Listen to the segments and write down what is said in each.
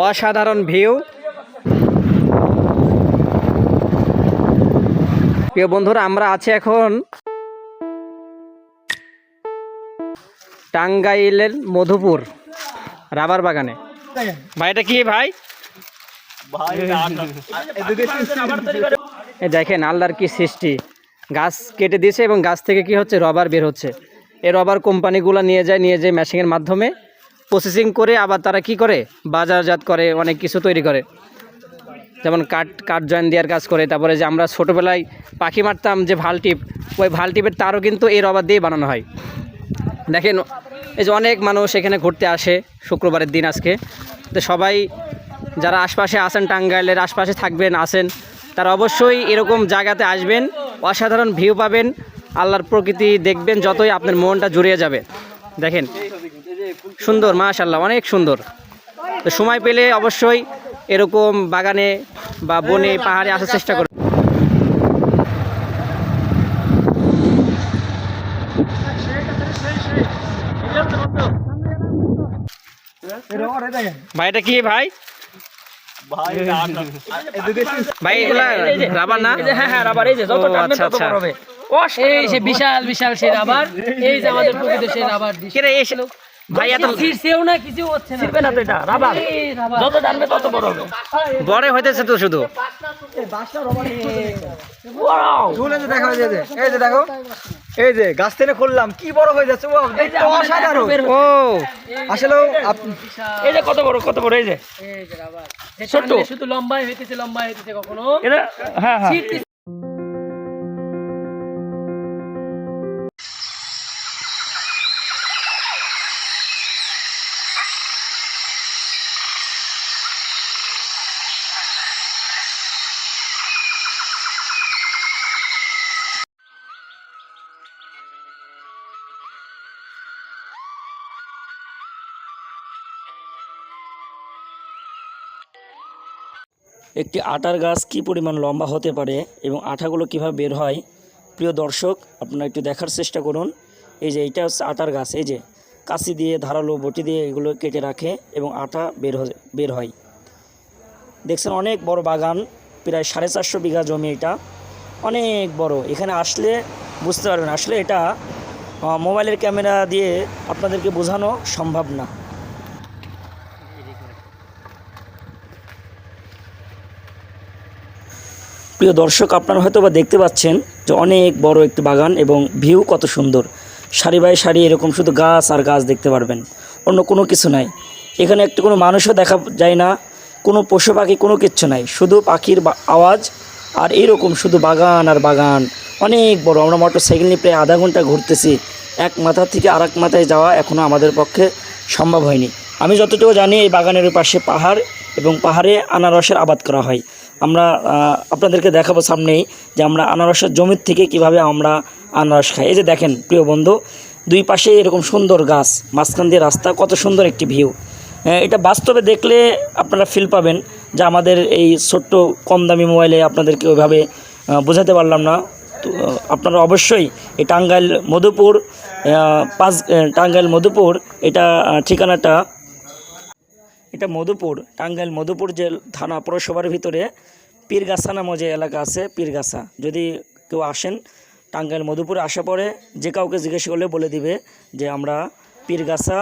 অসাধারণ ভিউ। প্রিয় বন্ধুরা, আমরা আছি এখন টাঙ্গাইলের মধুপুর রাবার বাগানে। ভাই এটা কি ভাই? দেখেন আল্লাহর কি সৃষ্টি, গাছ কেটে দিয়েছে এবং গাছ থেকে কি হচ্ছে, রবার বের হচ্ছে। এই রবার কোম্পানিগুলো নিয়ে যায় মেশিনের মাধ্যমে প্রসেসিং করে আবার তারা কি করে, বাজারজাত করে, অনেক কিছু তৈরি করে। যেমন কাঠ জয়েন দেওয়ার কাজ করে। তারপরে যে আমরা ছোটোবেলায় পাখি মারতাম যে ভালটিপ, ওই ভালটিপের তারও কিন্তু এই রবার দিয়ে বানানো হয়। দেখেন এই যে অনেক মানুষ এখানে ঘুরতে আসে শুক্রবারের দিন আজকে। তো সবাই যারা আশপাশে আসেন, টাঙ্গাইলের আশপাশে থাকবেন, আসেন, তারা অবশ্যই এরকম জায়গাতে আসবেন। অসাধারণ ভিউ পাবেন, আল্লাহর প্রকৃতি দেখবেন, যতই আপনার মনটা জুড়িয়ে যাবে। দেখেন সুন্দর, মাশাআল্লাহ, অনেক সুন্দর। তো সময় পেলে অবশ্যই এরকম বাগানে বা বনে পাহাড়ে আসার চেষ্টা করুন। ভাই এটা কি ভাই? ভাই এগুলা রাবার না? হ্যাঁ রাবার। এই যে যত টানবে তত বড় হবে। এই যে বিশাল বিশাল সেই রাবার, এই যে আমাদের প্রকৃতির সেই রাবার। ভাই এত সিরছেও না, কিছু হচ্ছে না, সিরবে না তো। এটা রাবার, যত টানবে তত বড় হবে। বড় হইতেছে তো শুধু। দেখো এই যে দেখো, এই যে গাছ থেকে খুললাম, কি বড় হয়ে যাচ্ছে। অসাধারণ। ও আসলে এই যে কত বড় কত বড়। এই যে রাবার ছোট, শুধু লম্বাই হইতেছে লম্বাই হইতেছে কখনো এটা। হ্যাঁ হ্যাঁ। একটি আটার গাছ কী পরিমাণ লম্বা হতে পারে এবং আঠাগুলো কীভাবে বের হয়, প্রিয় দর্শক আপনারা একটু দেখার চেষ্টা করুন। এই যে এইটা হচ্ছে আটার গাছ। এই যে কাঁচি দিয়ে, ধারালো বটি দিয়ে এগুলো কেটে রাখে এবং আটা বের হয়। দেখছেন অনেক বড় বাগান, প্রায় 450 বিঘা জমি। এটা অনেক বড়। এখানে আসলে বুঝতে পারবেন, আসলে এটা মোবাইলের ক্যামেরা দিয়ে আপনাদেরকে বোঝানো সম্ভব না। প্রিয় দর্শক, আপনারা হয়তো বা দেখতে পাচ্ছেন যে অনেক বড় একটি বাগান এবং ভিউ কত সুন্দর। সারি বাই সারি এরকম শুধু গাছ আর গাছ দেখতে পারবেন, অন্য কোনো কিছু নাই। এখানে একটু কোনো মানুষও দেখা যায় না, কোনো পশু পাখি, কোনো কিচ্ছু নাই, শুধু পাখির আওয়াজ আর এইরকম শুধু বাগান আর বাগান। অনেক বড়। আমরা মোটরসাইকেল নিয়ে প্রায় আধা ঘন্টা ঘুরতেছি। এক মাথা থেকে আরেক মাথায় যাওয়া এখনও আমাদের পক্ষে সম্ভব হয়নি। আমি যতটুকু জানি এই বাগানের পাশে পাহাড় এবং পাহাড়ে আনারসের আবাদ করা হয়। আমরা আপনাদেরকে দেখাবো সামনেই যে আমরা আনারসের জমির থেকে কিভাবে আমরা আনারস খাই। এই যে দেখেন প্রিয় বন্ধু, দুই পাশে এরকম সুন্দর গাছ, মাঝখান দিয়ে রাস্তা, কত সুন্দর একটি ভিউ। এটা বাস্তবে দেখলে আপনারা ফিল পাবেন, যে আমাদের এই ছোট্ট কম দামি মোবাইলে আপনাদেরকে ওইভাবে বোঝাতে পারলাম না। তো আপনারা অবশ্যই এই টাঙ্গাইল মধুপুর এটা ঠিকানাটা, এটা মধুপুর, টাঙ্গাইল মধুপুর যে থানা পৌরসভার ভিতরে পীরগাছা নামে যে এলাকা আছে, পীরগাছা। যদি কেউ আসেন টাঙ্গাইল মধুপুরে, আসা পরে যে কাউকে জিজ্ঞেস করলে বলে দিবে যে আমরা পীরগাছা,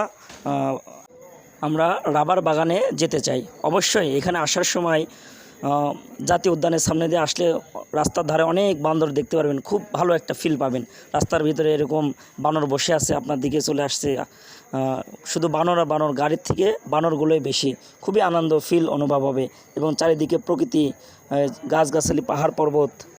আমরা রাবার বাগানে যেতে চাই। অবশ্যই এখানে আসার সময় জাতীয় উদ্যানের সামনে দিয়ে আসলে রাস্তার ধারে অনেক বান্দর দেখতে পারবেন, খুব ভালো একটা ফিল পাবেন। রাস্তার ভিতরে এরকম বানর বসে আছে, আপনার দিকে চলে আসছে। শুধু বানর আর বানর, গাড়ির থেকে বানরগুলোই বেশি। খুবই আনন্দ ফিল অনুভব হবে এবং চারিদিকে প্রকৃতি, গাছগাছালি, পাহাড় পর্বত।